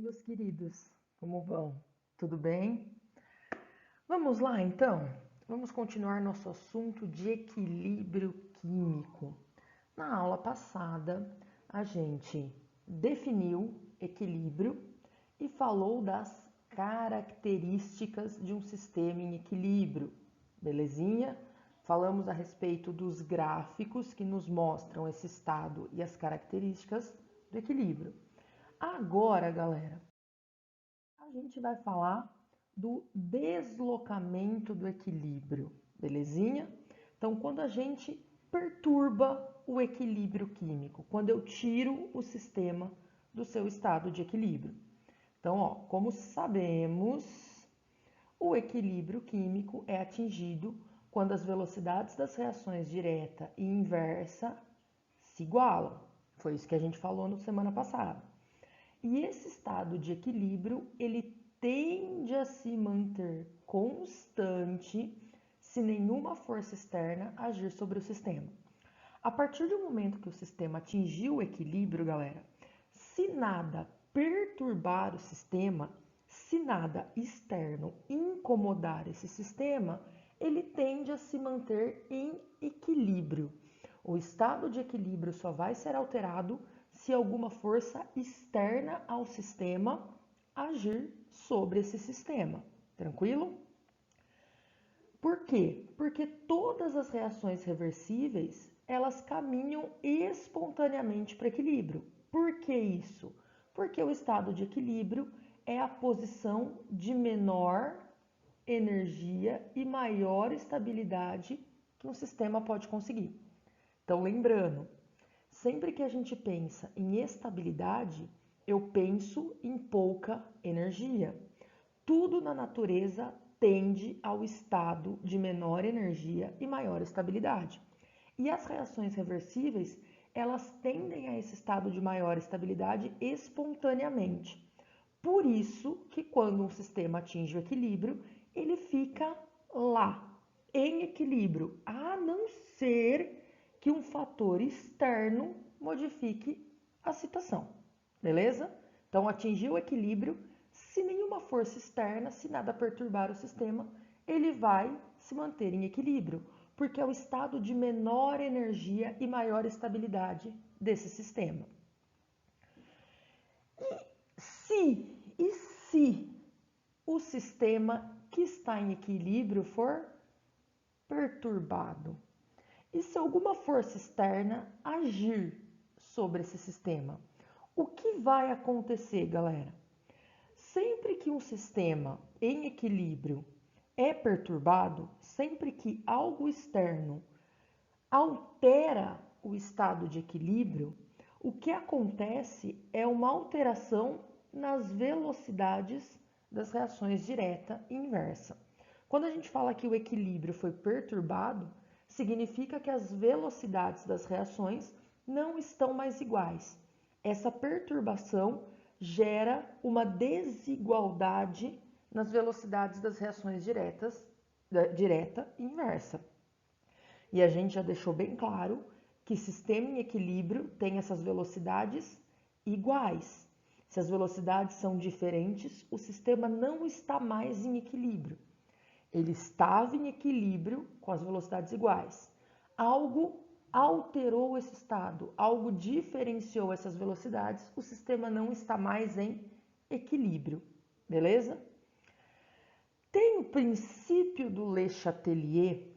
meus queridos, como vão? Tudo bem? Vamos lá então? Vamos continuar nosso assunto de equilíbrio químico. Na aula passada, a gente definiu equilíbrio e falou das características de um sistema em equilíbrio, belezinha? Falamos a respeito dos gráficos que nos mostram esse estado e as características do equilíbrio. Agora, galera, a gente vai falar do deslocamento do equilíbrio, belezinha? Então, quando a gente perturba o equilíbrio químico, quando eu tiro o sistema do seu estado de equilíbrio. Então, ó, como sabemos, o equilíbrio químico é atingido quando as velocidades das reações direta e inversa se igualam. Foi isso que a gente falou na semana passada. E esse estado de equilíbrio, ele tende a se manter constante se nenhuma força externa agir sobre o sistema. A partir do momento que o sistema atingiu o equilíbrio, galera, se nada perturbar o sistema, se nada externo incomodar esse sistema, ele tende a se manter em equilíbrio. O estado de equilíbrio só vai ser alterado se alguma força externa ao sistema agir sobre esse sistema. Tranquilo? Por quê? Porque todas as reações reversíveis, elas caminham espontaneamente para equilíbrio. Por que isso? Porque o estado de equilíbrio é a posição de menor energia e maior estabilidade que um sistema pode conseguir. Então, lembrando, sempre que a gente pensa em estabilidade, eu penso em pouca energia. Tudo na natureza tende ao estado de menor energia e maior estabilidade. E as reações reversíveis, elas tendem a esse estado de maior estabilidade espontaneamente. Por isso que quando um sistema atinge o equilíbrio, ele fica lá, em equilíbrio, a não ser que um fator externo modifique a situação, beleza? Então, atingiu o equilíbrio, se nenhuma força externa, se nada perturbar o sistema, ele vai se manter em equilíbrio, porque é o estado de menor energia e maior estabilidade desse sistema. E se o sistema que está em equilíbrio for perturbado? E se alguma força externa agir sobre esse sistema? O que vai acontecer, galera? Sempre que um sistema em equilíbrio é perturbado, sempre que algo externo altera o estado de equilíbrio, o que acontece é uma alteração nas velocidades das reações direta e inversa. Quando a gente fala que o equilíbrio foi perturbado, significa que as velocidades das reações não estão mais iguais. Essa perturbação gera uma desigualdade nas velocidades das reações direta e inversa. E a gente já deixou bem claro que sistema em equilíbrio tem essas velocidades iguais. Se as velocidades são diferentes, o sistema não está mais em equilíbrio. Ele estava em equilíbrio com as velocidades iguais. Algo alterou esse estado, algo diferenciou essas velocidades, o sistema não está mais em equilíbrio, beleza? Tem o princípio do Le Chatelier,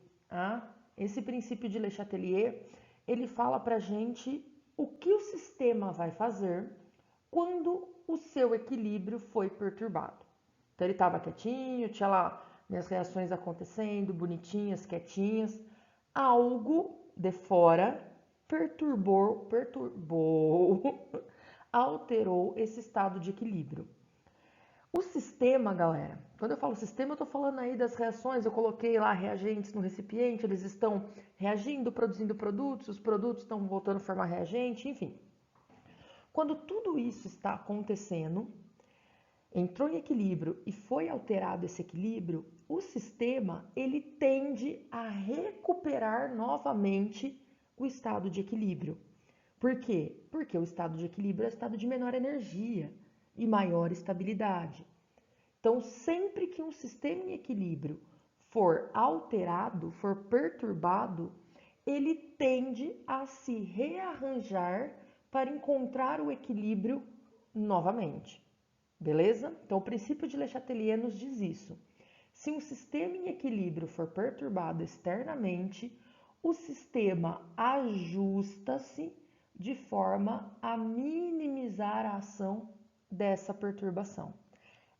esse princípio de Le Chatelier, ele fala pra gente o que o sistema vai fazer quando o seu equilíbrio foi perturbado. Então ele estava quietinho, tinha lá minhas reações acontecendo, bonitinhas, quietinhas. Algo de fora perturbou, alterou esse estado de equilíbrio. O sistema, galera, quando eu falo sistema, eu estou falando aí das reações, eu coloquei lá reagentes no recipiente, eles estão reagindo, produzindo produtos, os produtos estão voltando a formar reagente, enfim. Quando tudo isso está acontecendo, entrou em equilíbrio e foi alterado esse equilíbrio, o sistema ele tende a recuperar novamente o estado de equilíbrio. Por quê? Porque o estado de equilíbrio é o estado de menor energia. e maior estabilidade. Então, sempre que um sistema em equilíbrio for alterado, for perturbado, ele tende a se rearranjar para encontrar o equilíbrio novamente. Beleza? Então, o princípio de Le Chatelier nos diz isso. Se um sistema em equilíbrio for perturbado externamente, o sistema ajusta-se de forma a minimizar a ação dessa perturbação.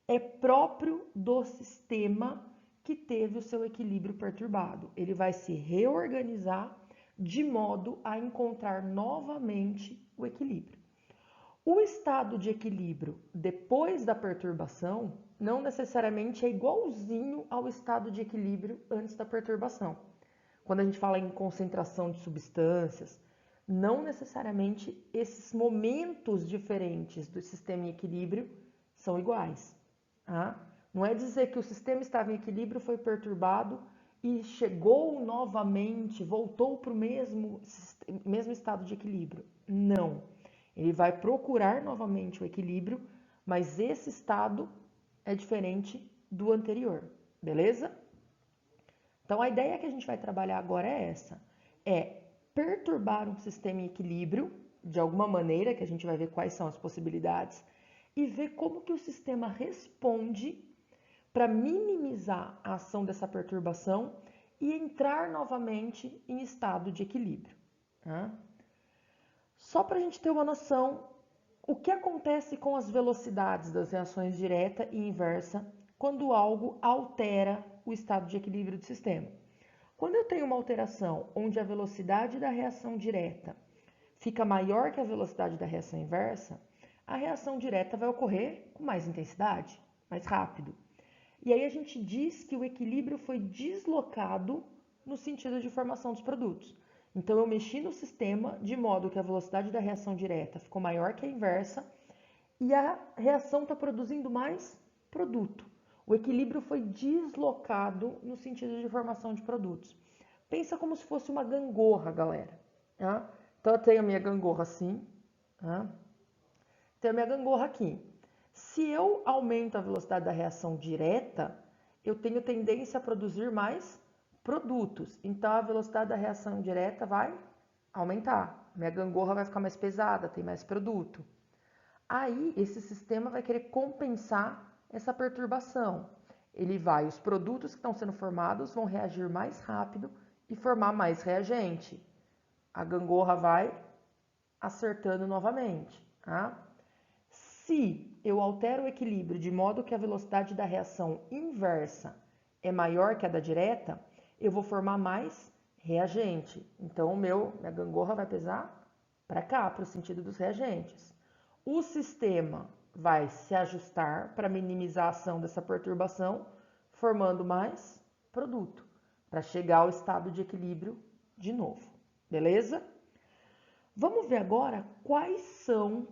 É próprio do sistema que teve o seu equilíbrio perturbado. Ele vai se reorganizar de modo a encontrar novamente o equilíbrio. O estado de equilíbrio depois da perturbação não necessariamente é igualzinho ao estado de equilíbrio antes da perturbação. Quando a gente fala em concentração de substâncias, não necessariamente esses momentos diferentes do sistema em equilíbrio são iguais. Tá? Não é dizer que o sistema estava em equilíbrio, foi perturbado e chegou novamente, voltou para o mesmo estado de equilíbrio. Não. Ele vai procurar novamente o equilíbrio, mas esse estado é diferente do anterior, beleza? Então, a ideia que a gente vai trabalhar agora é essa. É perturbar um sistema em equilíbrio, de alguma maneira, que a gente vai ver quais são as possibilidades, e ver como que o sistema responde para minimizar a ação dessa perturbação e entrar novamente em estado de equilíbrio. Tá? Só para a gente ter uma noção, o que acontece com as velocidades das reações direta e inversa quando algo altera o estado de equilíbrio do sistema? Quando eu tenho uma alteração onde a velocidade da reação direta fica maior que a velocidade da reação inversa, a reação direta vai ocorrer com mais intensidade, mais rápido. E aí a gente diz que o equilíbrio foi deslocado no sentido de formação dos produtos. Então eu mexi no sistema de modo que a velocidade da reação direta ficou maior que a inversa e a reação está produzindo mais produto. O equilíbrio foi deslocado no sentido de formação de produtos. Pensa como se fosse uma gangorra, galera. Tá? Então eu tenho a minha gangorra assim, tá? Tenho a minha gangorra aqui. Se eu aumento a velocidade da reação direta, eu tenho tendência a produzir mais produtos. Então a velocidade da reação direta vai aumentar. Minha gangorra vai ficar mais pesada, tem mais produto. Aí esse sistema vai querer compensar essa perturbação. Os produtos que estão sendo formados vão reagir mais rápido e formar mais reagente. A gangorra vai acertando novamente. Tá? Se eu altero o equilíbrio de modo que a velocidade da reação inversa é maior que a da direta, eu vou formar mais reagente. Então, minha gangorra vai pesar para cá, para o sentido dos reagentes. O sistema vai se ajustar para minimizar a ação dessa perturbação, formando mais produto, para chegar ao estado de equilíbrio de novo. Beleza? Vamos ver agora quais são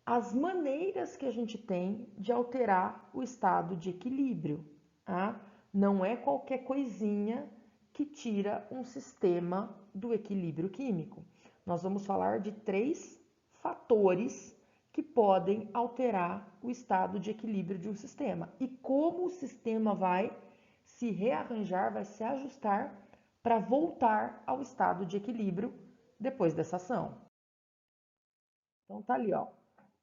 as maneiras que a gente tem de alterar o estado de equilíbrio. Tá? Não é qualquer coisinha que tira um sistema do equilíbrio químico. Nós vamos falar de 3 fatores que podem alterar o estado de equilíbrio de um sistema e como o sistema vai se rearranjar, vai se ajustar para voltar ao estado de equilíbrio depois dessa ação. Então tá ali, ó.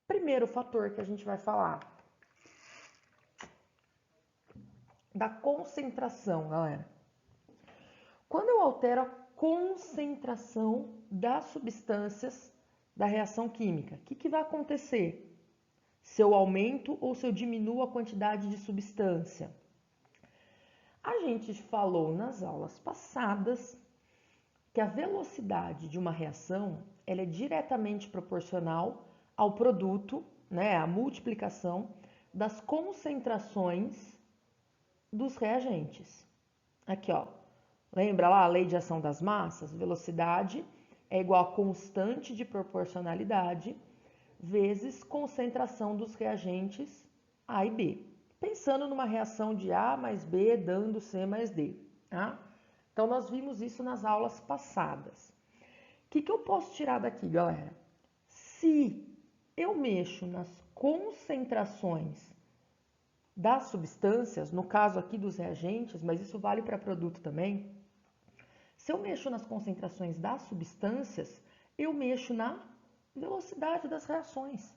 Primeiro fator que a gente vai falar da concentração, galera. Quando eu altero a concentração das substâncias da reação química, o que vai acontecer? Se eu aumento ou se eu diminuo a quantidade de substância? A gente falou nas aulas passadas que a velocidade de uma reação ela é diretamente proporcional ao produto, né, a multiplicação das concentrações dos reagentes. Aqui, ó. Lembra lá a lei de ação das massas? Velocidade é igual a constante de proporcionalidade vezes concentração dos reagentes A e B. Pensando numa reação de A mais B dando C mais D. Tá? Então, nós vimos isso nas aulas passadas. O que eu posso tirar daqui, galera? Se eu mexo nas concentrações das substâncias, no caso aqui dos reagentes, mas isso vale para produto também. Se eu mexo nas concentrações das substâncias, eu mexo na velocidade das reações.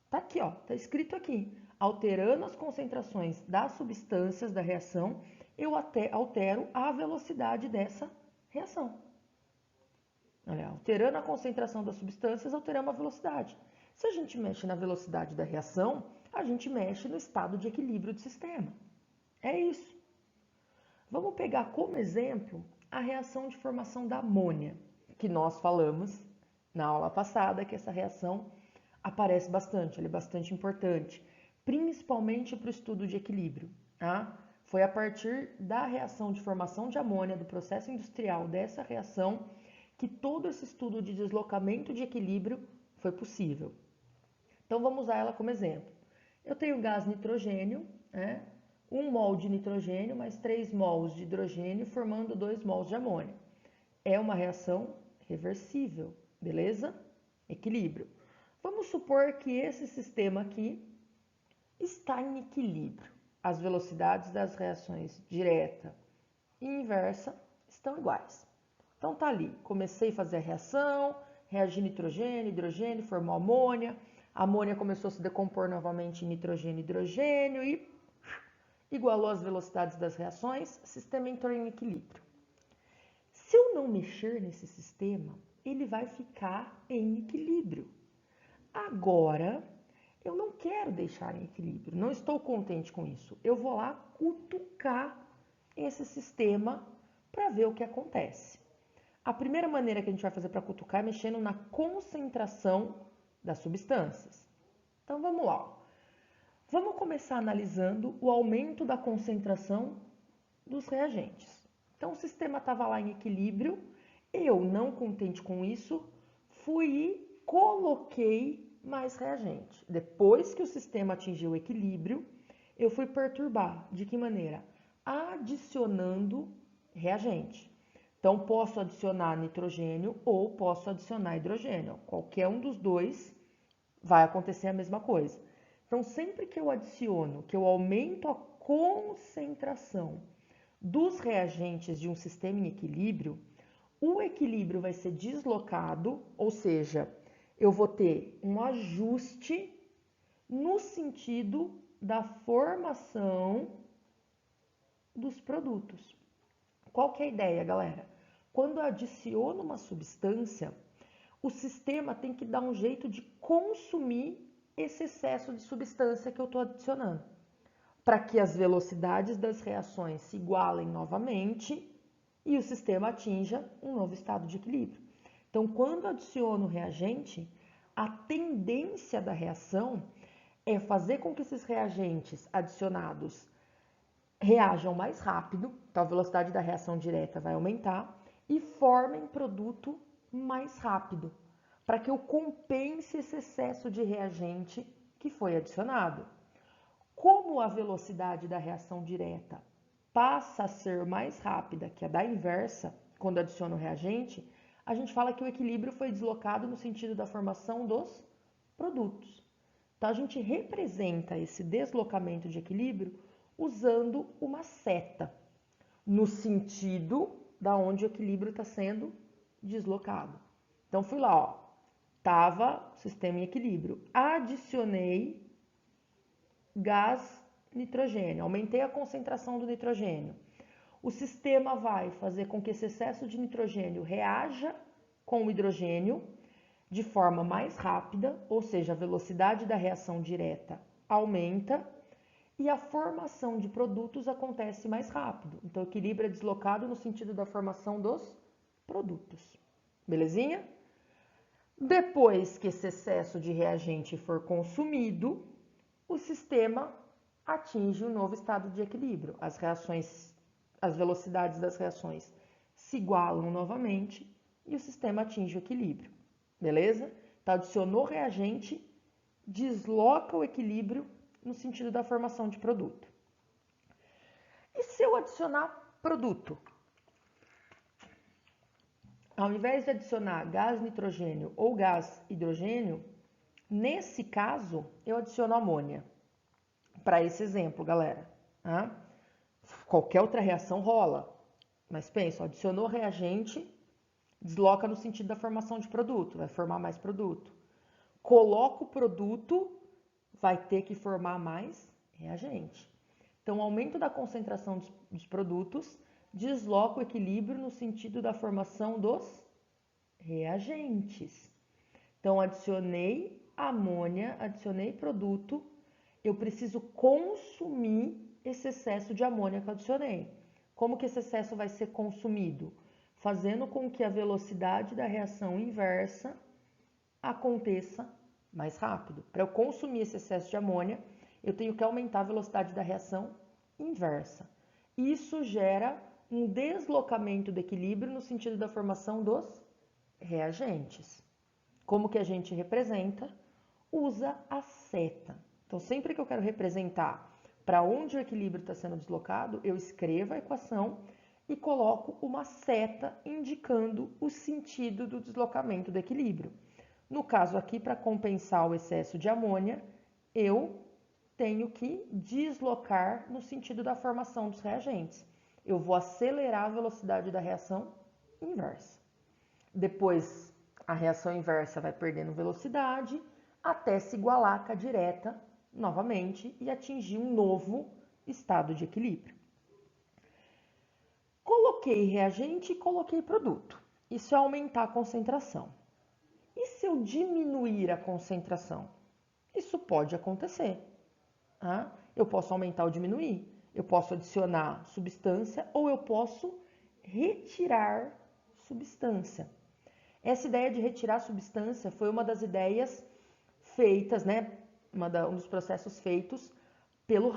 Tá aqui, ó, tá escrito aqui. Alterando as concentrações das substâncias da reação, eu altero a velocidade dessa reação. Olha, alterando a concentração das substâncias, alteramos a velocidade. Se a gente mexe na velocidade da reação, a gente mexe no estado de equilíbrio do sistema. É isso. Vamos pegar como exemplo a reação de formação da amônia, que nós falamos na aula passada, que essa reação aparece bastante, ela é bastante importante, principalmente para o estudo de equilíbrio. Tá? Foi a partir da reação de formação de amônia, do processo industrial dessa reação, que todo esse estudo de deslocamento de equilíbrio foi possível. Então vamos usar ela como exemplo. Eu tenho gás nitrogênio, 1 mol de nitrogênio mais 3 mols de hidrogênio formando 2 mols de amônia. É uma reação reversível, beleza? Equilíbrio. Vamos supor que esse sistema aqui está em equilíbrio. As velocidades das reações direta e inversa estão iguais. Então tá ali, comecei a fazer a reação, reagi nitrogênio, hidrogênio, formou amônia, a amônia começou a se decompor novamente em nitrogênio e hidrogênio e igualou as velocidades das reações, o sistema entrou em equilíbrio. Se eu não mexer nesse sistema, ele vai ficar em equilíbrio. Agora, eu não quero deixar em equilíbrio, não estou contente com isso. Eu vou lá cutucar esse sistema para ver o que acontece. A primeira maneira que a gente vai fazer para cutucar é mexendo na concentração das substâncias. Então vamos lá. Vamos começar analisando o aumento da concentração dos reagentes. Então o sistema estava lá em equilíbrio, eu não contente com isso, fui e coloquei mais reagente. Depois que o sistema atingiu o equilíbrio, eu fui perturbar. De que maneira? Adicionando reagente. Então, posso adicionar nitrogênio ou posso adicionar hidrogênio. Qualquer um dos dois vai acontecer a mesma coisa. Então, sempre que eu adiciono, que eu aumento a concentração dos reagentes de um sistema em equilíbrio, o equilíbrio vai ser deslocado, ou seja, eu vou ter um ajuste no sentido da formação dos produtos. Qual que é a ideia, galera? Quando eu adiciono uma substância, o sistema tem que dar um jeito de consumir esse excesso de substância que eu estou adicionando, para que as velocidades das reações se igualem novamente e o sistema atinja um novo estado de equilíbrio. Então, quando adiciono reagente, a tendência da reação é fazer com que esses reagentes adicionados reajam mais rápido, então a velocidade da reação direta vai aumentar e formem produto mais rápido, para que eu compense esse excesso de reagente que foi adicionado. Como a velocidade da reação direta passa a ser mais rápida que a da inversa, quando adiciono o reagente, a gente fala que o equilíbrio foi deslocado no sentido da formação dos produtos. Então, a gente representa esse deslocamento de equilíbrio usando uma seta, no sentido da onde o equilíbrio está sendo deslocado. Então, fui lá, ó, estava o sistema em equilíbrio, adicionei gás nitrogênio, aumentei a concentração do nitrogênio. O sistema vai fazer com que esse excesso de nitrogênio reaja com o hidrogênio de forma mais rápida, ou seja, a velocidade da reação direta aumenta e a formação de produtos acontece mais rápido. Então, o equilíbrio é deslocado no sentido da formação dos produtos. Belezinha? Depois que esse excesso de reagente for consumido, o sistema atinge um novo estado de equilíbrio. As velocidades das reações se igualam novamente e o sistema atinge o equilíbrio. Beleza? Então, adicionou reagente, desloca o equilíbrio no sentido da formação de produto. E se eu adicionar produto? Ao invés de adicionar gás nitrogênio ou gás hidrogênio, Nesse caso, eu adiciono amônia. Para esse exemplo, galera. Tá? Qualquer outra reação rola. Mas pensa, adicionou reagente, desloca no sentido da formação de produto, vai formar mais produto. Coloca o produto, vai ter que formar mais reagente. Então, o aumento da concentração dos produtos desloca o equilíbrio no sentido da formação dos reagentes. Então, adicionei amônia, adicionei produto, eu preciso consumir esse excesso de amônia que eu adicionei. Como que esse excesso vai ser consumido? Fazendo com que a velocidade da reação inversa aconteça mais rápido. Para eu consumir esse excesso de amônia, eu tenho que aumentar a velocidade da reação inversa. Isso gera um deslocamento do equilíbrio no sentido da formação dos reagentes. Como que a gente representa? Usa a seta. Então, sempre que eu quero representar para onde o equilíbrio está sendo deslocado, eu escrevo a equação e coloco uma seta indicando o sentido do deslocamento do equilíbrio. No caso aqui, para compensar o excesso de amônia, eu tenho que deslocar no sentido da formação dos reagentes. Eu vou acelerar a velocidade da reação inversa. Depois, a reação inversa vai perdendo velocidade até se igualar com a direta novamente e atingir um novo estado de equilíbrio. Coloquei reagente e coloquei produto. Isso é aumentar a concentração. E se eu diminuir a concentração? Isso pode acontecer. Tá? Eu posso aumentar ou diminuir. Eu posso adicionar substância ou eu posso retirar substância. Essa ideia de retirar substância foi uma das ideias feitas, né? Um dos processos feitos pelo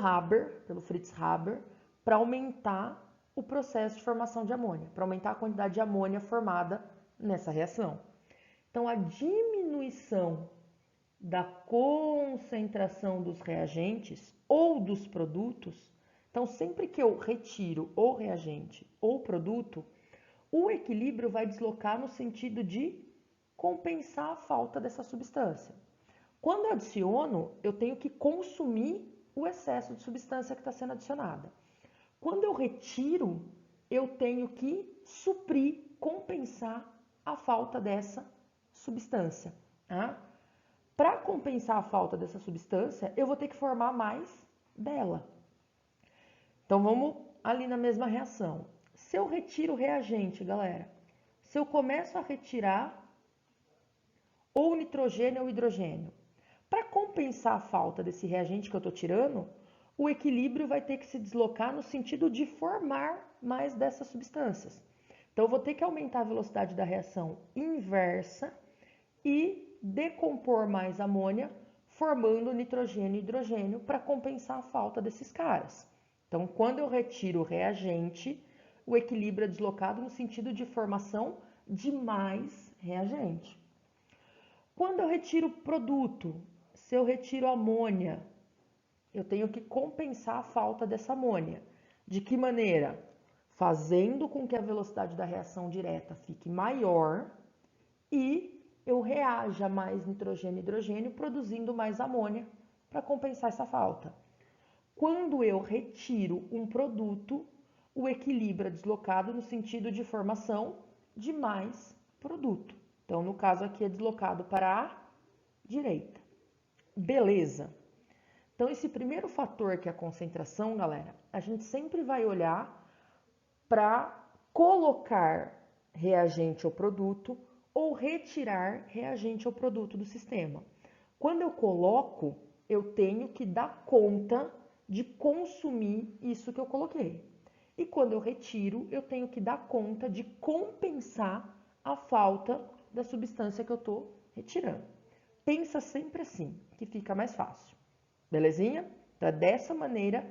Fritz Haber, para aumentar o processo de formação de amônia, para aumentar a quantidade de amônia formada nessa reação. Então, a diminuição da concentração dos reagentes ou dos produtos, então sempre que eu retiro ou reagente ou produto, o equilíbrio vai deslocar no sentido de compensar a falta dessa substância. Quando eu adiciono, eu tenho que consumir o excesso de substância que está sendo adicionada. Quando eu retiro, eu tenho que suprir, compensar a falta dessa substância. Tá? Para compensar a falta dessa substância, eu vou ter que formar mais dela. Então, vamos ali na mesma reação. Se eu retiro o reagente, galera, se eu começo a retirar ou nitrogênio ou hidrogênio, para compensar a falta desse reagente que eu estou tirando, o equilíbrio vai ter que se deslocar no sentido de formar mais dessas substâncias. Então, eu vou ter que aumentar a velocidade da reação inversa e decompor mais amônia, formando nitrogênio e hidrogênio para compensar a falta desses caras. Então, quando eu retiro o reagente, o equilíbrio é deslocado no sentido de formação de mais reagente. Quando eu retiro produto, se eu retiro amônia, eu tenho que compensar a falta dessa amônia. De que maneira? Fazendo com que a velocidade da reação direta fique maior e eu reaja mais nitrogênio e hidrogênio, produzindo mais amônia para compensar essa falta. Quando eu retiro um produto, o equilíbrio é deslocado no sentido de formação de mais produto. Então, no caso aqui, é deslocado para a direita. Beleza. Então, esse primeiro fator, que é a concentração, galera, a gente sempre vai olhar para colocar reagente ou produto ou retirar reagente ou produto do sistema. Quando eu coloco, eu tenho que dar conta de consumir isso que eu coloquei. E quando eu retiro, eu tenho que dar conta de compensar a falta da substância que eu estou retirando. Pensa sempre assim, que fica mais fácil. Belezinha? Então, é dessa maneira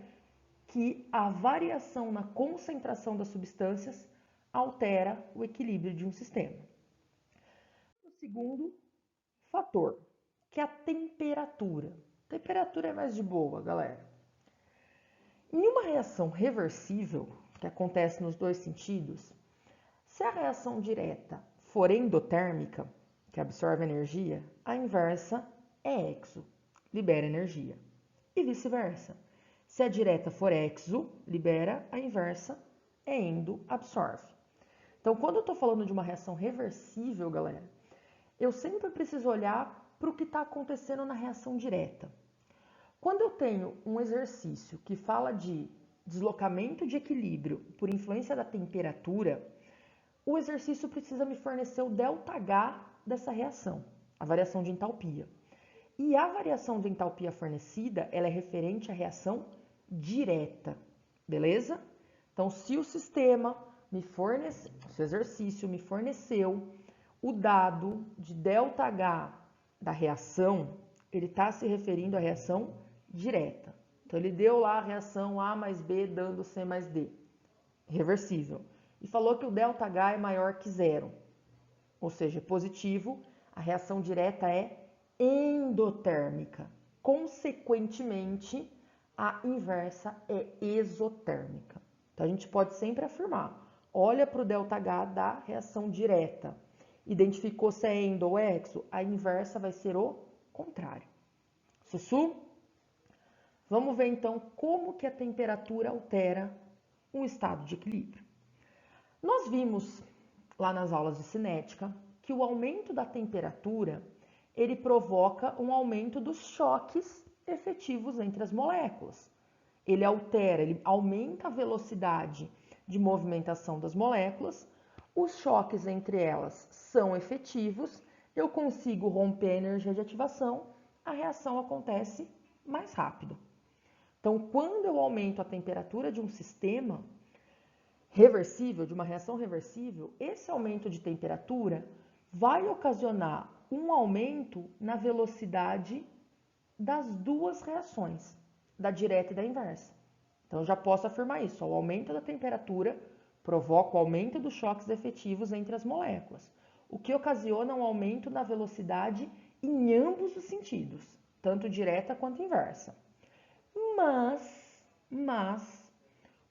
que a variação na concentração das substâncias altera o equilíbrio de um sistema. O segundo fator, que é a temperatura. A temperatura é mais de boa, galera. Em uma reação reversível, que acontece nos dois sentidos, se a reação direta for endotérmica, que absorve energia, a inversa é exo, libera energia. E vice-versa. Se a direta for exo, libera, a inversa é endo, absorve. Então, quando eu estou falando de uma reação reversível, galera, eu sempre preciso olhar para o que está acontecendo na reação direta. Quando eu tenho um exercício que fala de deslocamento de equilíbrio por influência da temperatura, o exercício precisa me fornecer o ΔH dessa reação, a variação de entalpia. E a variação de entalpia fornecida, ela é referente à reação direta, beleza? Então, se o sistema me fornece, se o exercício me forneceu o dado de ΔH da reação, ele está se referindo à reação direta. Então, ele deu lá a reação A mais B dando C mais D, reversível. E falou que o ΔH é maior que zero, ou seja, positivo, a reação direta é endotérmica. Consequentemente, a inversa é exotérmica. Então, a gente pode sempre afirmar, olha para o ΔH da reação direta. Identificou se é endo ou exo, a inversa vai ser o contrário. Sussu? Vamos ver então como que a temperatura altera um estado de equilíbrio. Nós vimos lá nas aulas de cinética que o aumento da temperatura ele provoca um aumento dos choques efetivos entre as moléculas. Ele altera, ele aumenta a velocidade de movimentação das moléculas, os choques entre elas são efetivos, eu consigo romper a energia de ativação, a reação acontece mais rápido. Então, quando eu aumento a temperatura de um sistema reversível, de uma reação reversível, esse aumento de temperatura vai ocasionar um aumento na velocidade das duas reações, da direta e da inversa. Então, eu já posso afirmar isso. O aumento da temperatura provoca o aumento dos choques efetivos entre as moléculas, o que ocasiona um aumento na velocidade em ambos os sentidos, tanto direta quanto inversa. Mas,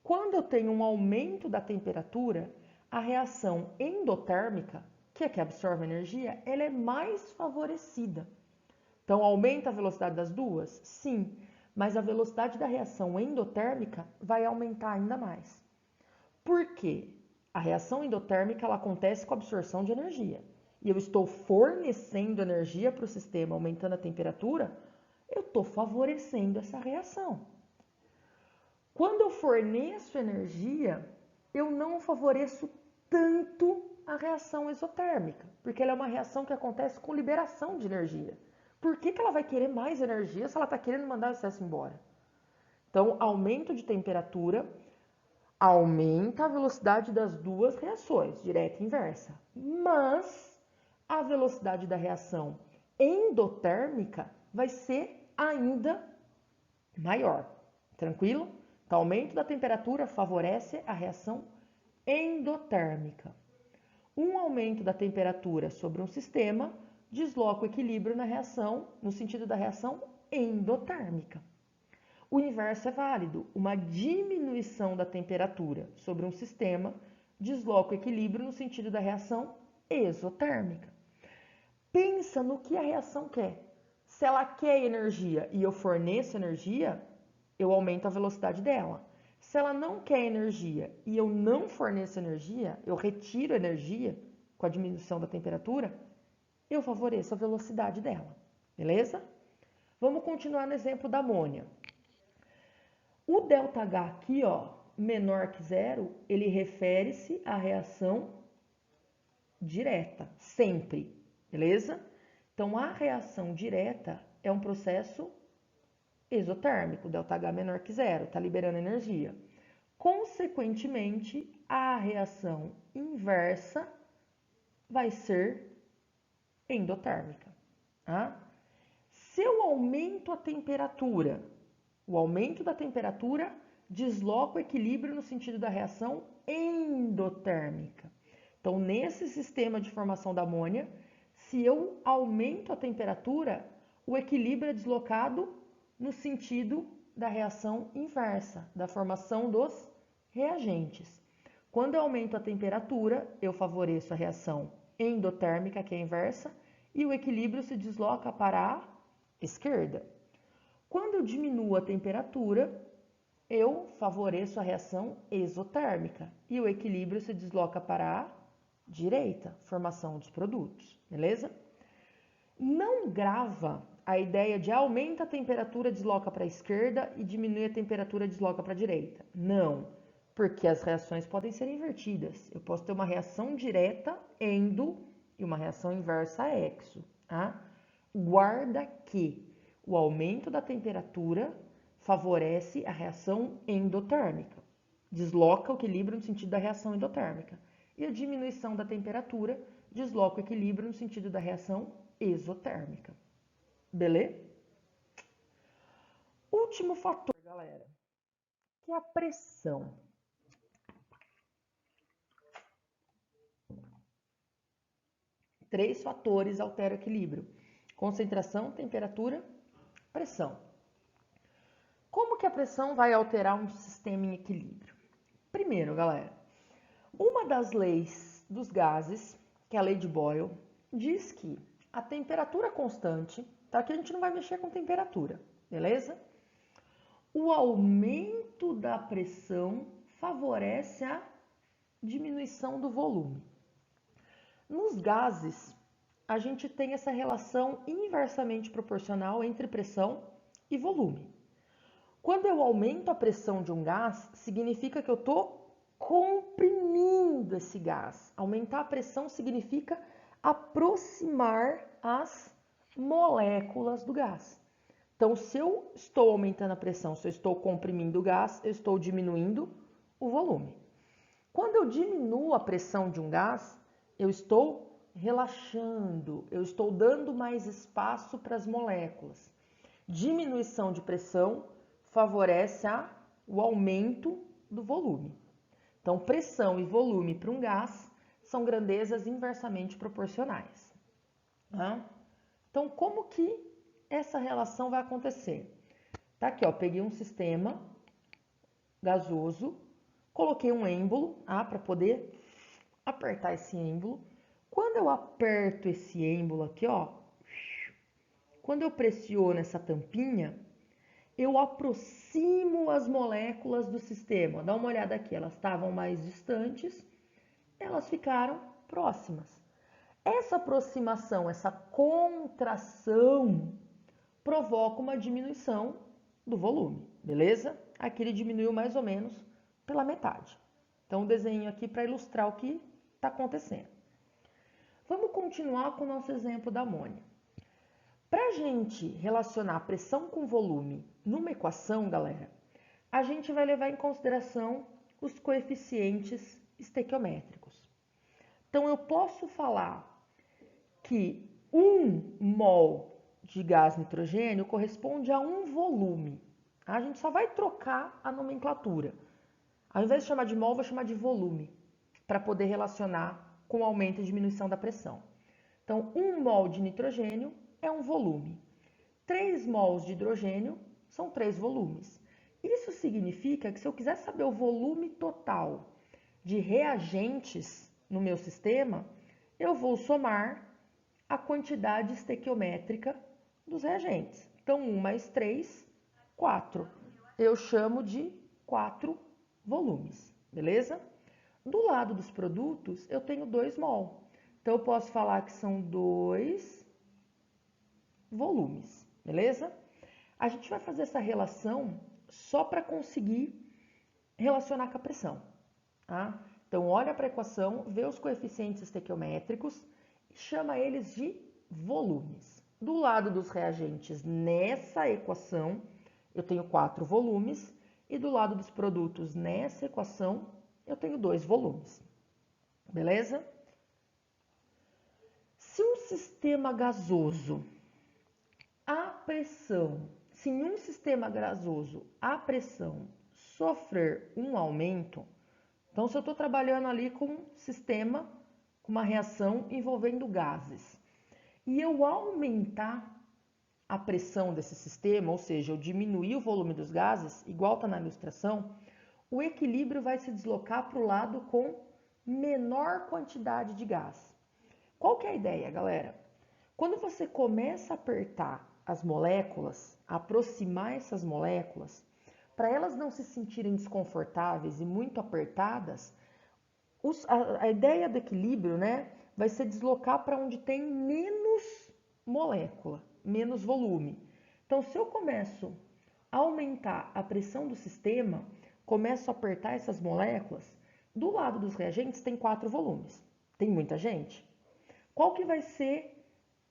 quando eu tenho um aumento da temperatura, a reação endotérmica, que é que absorve energia, ela é mais favorecida. Então, aumenta a velocidade das duas? Sim, mas a velocidade da reação endotérmica vai aumentar ainda mais. Por quê? A reação endotérmica ela acontece com a absorção de energia. E eu estou fornecendo energia para o sistema, aumentando a temperatura, eu estou favorecendo essa reação. Quando eu forneço energia, eu não favoreço tanto a reação exotérmica, porque ela é uma reação que acontece com liberação de energia. Por que ela vai querer mais energia se ela está querendo mandar o excesso embora? Então, aumento de temperatura aumenta a velocidade das duas reações, direta e inversa. Mas a velocidade da reação endotérmica vai ser ainda maior. Tranquilo? Então, aumento da temperatura favorece a reação endotérmica. Um aumento da temperatura sobre um sistema desloca o equilíbrio na reação, no sentido da reação endotérmica. O inverso é válido. Uma diminuição da temperatura sobre um sistema desloca o equilíbrio no sentido da reação exotérmica. Pensa no que a reação quer. Se ela quer energia e eu forneço energia, eu aumento a velocidade dela. Se ela não quer energia e eu não forneço energia, eu retiro energia com a diminuição da temperatura, eu favoreço a velocidade dela. Beleza? Vamos continuar no exemplo da amônia. O ΔH aqui, ó, menor que zero, ele refere-se à reação direta, sempre, beleza? Então, a reação direta é um processo exotérmico, ΔH menor que zero, está liberando energia. Consequentemente, a reação inversa vai ser endotérmica. Tá? Se eu aumento a temperatura, o aumento da temperatura desloca o equilíbrio no sentido da reação endotérmica. Então, nesse sistema de formação da amônia, se eu aumento a temperatura, o equilíbrio é deslocado no sentido da reação inversa, da formação dos reagentes. Quando eu aumento a temperatura, eu favoreço a reação endotérmica, que é a inversa, e o equilíbrio se desloca para a esquerda. Quando eu diminuo a temperatura, eu favoreço a reação exotérmica e o equilíbrio se desloca para a direita, formação dos produtos, beleza? Não grava a ideia de aumenta a temperatura, desloca para a esquerda e diminui a temperatura, desloca para a direita. Não, porque as reações podem ser invertidas. Eu posso ter uma reação direta, endo, e uma reação inversa, exo. Tá? Guarda que o aumento da temperatura favorece a reação endotérmica, desloca o equilíbrio no sentido da reação endotérmica. E a diminuição da temperatura desloca o equilíbrio no sentido da reação exotérmica. Beleza? Último fator, galera, que é a pressão. Três fatores alteram o equilíbrio: concentração, temperatura, pressão. Como que a pressão vai alterar um sistema em equilíbrio? Primeiro, galera, uma das leis dos gases, que é a lei de Boyle, diz que a temperatura constante, tá? Aqui a gente não vai mexer com temperatura, beleza? O aumento da pressão favorece a diminuição do volume. Nos gases, a gente tem essa relação inversamente proporcional entre pressão e volume. Quando eu aumento a pressão de um gás, significa que eu estou comprimindo esse gás. Aumentar a pressão significa aproximar as moléculas do gás. Então, se eu estou aumentando a pressão, se eu estou comprimindo o gás, eu estou diminuindo o volume. Quando eu diminuo a pressão de um gás, eu estou relaxando, eu estou dando mais espaço para as moléculas. Diminuição de pressão favorece o aumento do volume. Então, pressão e volume para um gás são grandezas inversamente proporcionais. Tá? Então, como que essa relação vai acontecer? Tá aqui, ó, peguei um sistema gasoso, coloquei um êmbolo para poder apertar esse êmbolo. Quando eu aperto esse êmbolo aqui, ó, quando eu pressiono essa tampinha, eu aproximo as moléculas do sistema. Dá uma olhada aqui, elas estavam mais distantes, elas ficaram próximas. Essa aproximação, essa contração, provoca uma diminuição do volume, beleza? Aqui ele diminuiu mais ou menos pela metade. Então, o desenho aqui para ilustrar o que está acontecendo. Vamos continuar com o nosso exemplo da amônia. Para a gente relacionar pressão com volume numa equação, galera, a gente vai levar em consideração os coeficientes estequiométricos. Então, eu posso falar que 1 mol de gás nitrogênio corresponde a 1 volume. A gente só vai trocar a nomenclatura. Ao invés de chamar de mol, vou chamar de volume, para poder relacionar com o aumento e diminuição da pressão. Então, 1 mol de nitrogênio é um volume. 3 mols de hidrogênio são 3 volumes. Isso significa que se eu quiser saber o volume total de reagentes no meu sistema, eu vou somar a quantidade estequiométrica dos reagentes. Então, 1 mais 3, 4. Eu chamo de 4 volumes, beleza? Do lado dos produtos, eu tenho 2 mol. Então, eu posso falar que são 2 volumes, beleza? A gente vai fazer essa relação só para conseguir relacionar com a pressão, tá? Então, olha para a equação, vê os coeficientes estequiométricos e chama eles de volumes. Do lado dos reagentes, nessa equação, eu tenho 4 volumes, e do lado dos produtos, nessa equação, eu tenho 2 volumes, beleza? Se um sistema gasoso, se em um sistema gasoso a pressão sofrer um aumento, então se eu estou trabalhando ali com um sistema, com uma reação envolvendo gases, e eu aumentar a pressão desse sistema, ou seja, eu diminuir o volume dos gases, igual está na ilustração, o equilíbrio vai se deslocar para o lado com menor quantidade de gás. Qual que é a ideia, galera? Quando você começa a apertar as moléculas, aproximar essas moléculas, para elas não se sentirem desconfortáveis e muito apertadas, a ideia do equilíbrio, né, vai ser deslocar para onde tem menos molécula, menos volume. Então, se eu começo a aumentar a pressão do sistema, começo a apertar essas moléculas, do lado dos reagentes tem 4 volumes. Tem muita gente? Qual que vai ser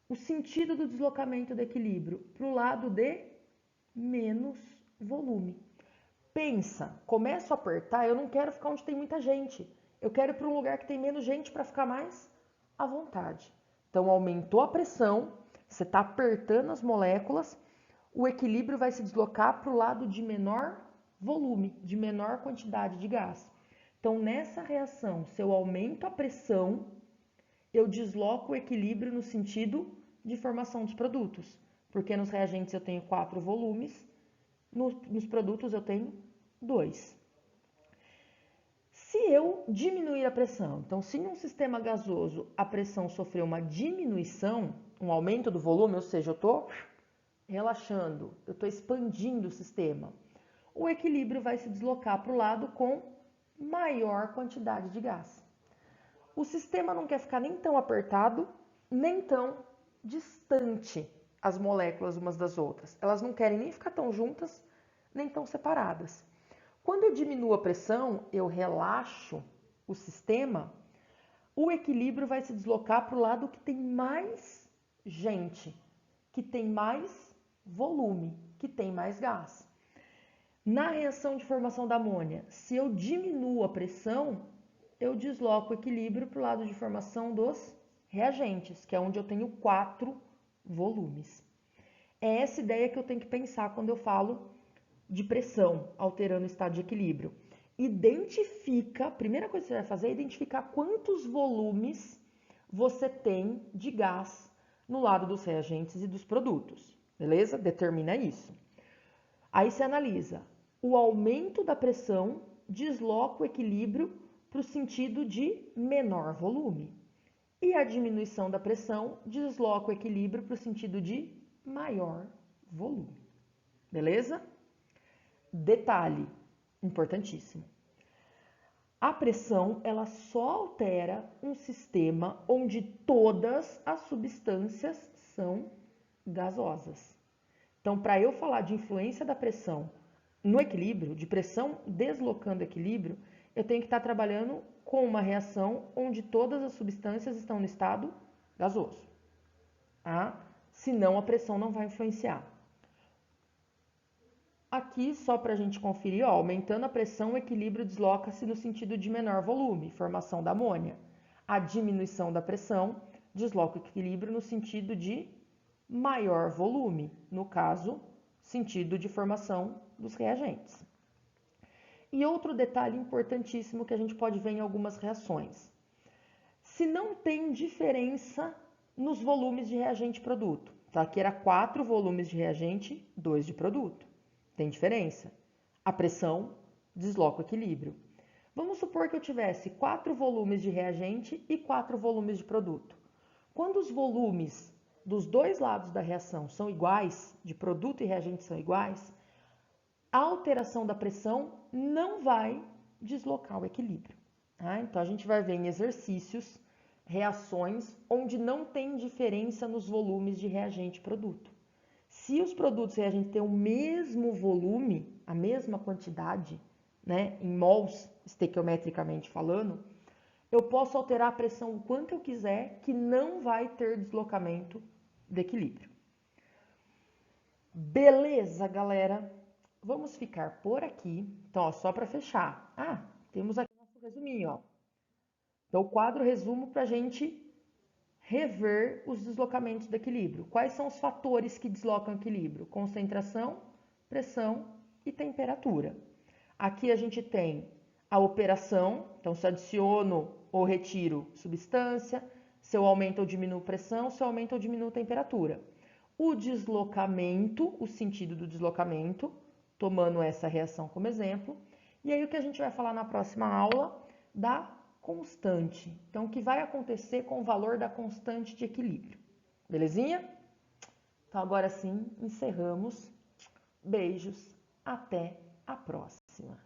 o sentido do deslocamento do equilíbrio? Para o lado de menos volume. Pensa, começo a apertar, eu não quero ficar onde tem muita gente. Eu quero ir para um lugar que tem menos gente para ficar mais à vontade. Então, aumentou a pressão, você está apertando as moléculas, o equilíbrio vai se deslocar para o lado de menor volume, de menor quantidade de gás. Então, nessa reação, se eu aumento a pressão, eu desloco o equilíbrio no sentido de formação dos produtos. Porque nos reagentes eu tenho 4 volumes, nos produtos eu tenho 2. Se eu diminuir a pressão, então se em um sistema gasoso a pressão sofreu uma diminuição, um aumento do volume, ou seja, eu estou relaxando, eu estou expandindo o sistema, o equilíbrio vai se deslocar para o lado com maior quantidade de gás. O sistema não quer ficar nem tão apertado, nem tão distante as moléculas umas das outras. Elas não querem nem ficar tão juntas, nem tão separadas. Quando eu diminuo a pressão, eu relaxo o sistema, o equilíbrio vai se deslocar para o lado que tem mais gente, que tem mais volume, que tem mais gás. Na reação de formação da amônia, se eu diminuo a pressão, eu desloco o equilíbrio para o lado de formação dos reagentes, que é onde eu tenho 4 volumes. É essa ideia que eu tenho que pensar quando eu falo de pressão, alterando o estado de equilíbrio. Identifica, a primeira coisa que você vai fazer é identificar quantos volumes você tem de gás no lado dos reagentes e dos produtos, beleza? Determina isso. Aí você analisa, o aumento da pressão desloca o equilíbrio para o sentido de menor volume. E a diminuição da pressão desloca o equilíbrio para o sentido de maior volume. Beleza? Detalhe importantíssimo. A pressão, ela só altera um sistema onde todas as substâncias são gasosas. Então, para eu falar de influência da pressão no equilíbrio, de pressão deslocando o equilíbrio, eu tenho que estar trabalhando com uma reação onde todas as substâncias estão no estado gasoso. Tá? Senão a pressão não vai influenciar. Aqui, só para a gente conferir, ó, aumentando a pressão, o equilíbrio desloca-se no sentido de menor volume, formação da amônia. A diminuição da pressão desloca o equilíbrio no sentido de maior volume, no caso, sentido de formação dos reagentes. E outro detalhe importantíssimo que a gente pode ver em algumas reações. Se não tem diferença nos volumes de reagente e produto, tá? Aqui era 4 volumes de reagente, 2 de produto. Tem diferença? A pressão desloca o equilíbrio. Vamos supor que eu tivesse 4 volumes de reagente e 4 volumes de produto. Quando os volumes dos dois lados da reação são iguais, de produto e reagente são iguais, a alteração da pressão não vai deslocar o equilíbrio. Tá? Então, a gente vai ver em exercícios reações onde não tem diferença nos volumes de reagente e produto. Se os produtos e reagentes têm o mesmo volume, a mesma quantidade, né, em mols, estequiometricamente falando, eu posso alterar a pressão o quanto eu quiser, que não vai ter deslocamento de equilíbrio. Beleza, galera? Vamos ficar por aqui. Então, ó, só para fechar. Temos aqui nosso resuminho, ó. Então, o quadro resumo para a gente rever os deslocamentos do equilíbrio. Quais são os fatores que deslocam o equilíbrio? Concentração, pressão e temperatura. Aqui a gente tem a operação, então se eu adiciono ou retiro substância, se eu aumento ou diminuo pressão, se eu aumento ou diminuo temperatura. O deslocamento, o sentido do deslocamento, tomando essa reação como exemplo. E aí o que a gente vai falar na próxima aula da constante. Então, o que vai acontecer com o valor da constante de equilíbrio? Belezinha? Então, agora sim, encerramos. Beijos, até a próxima!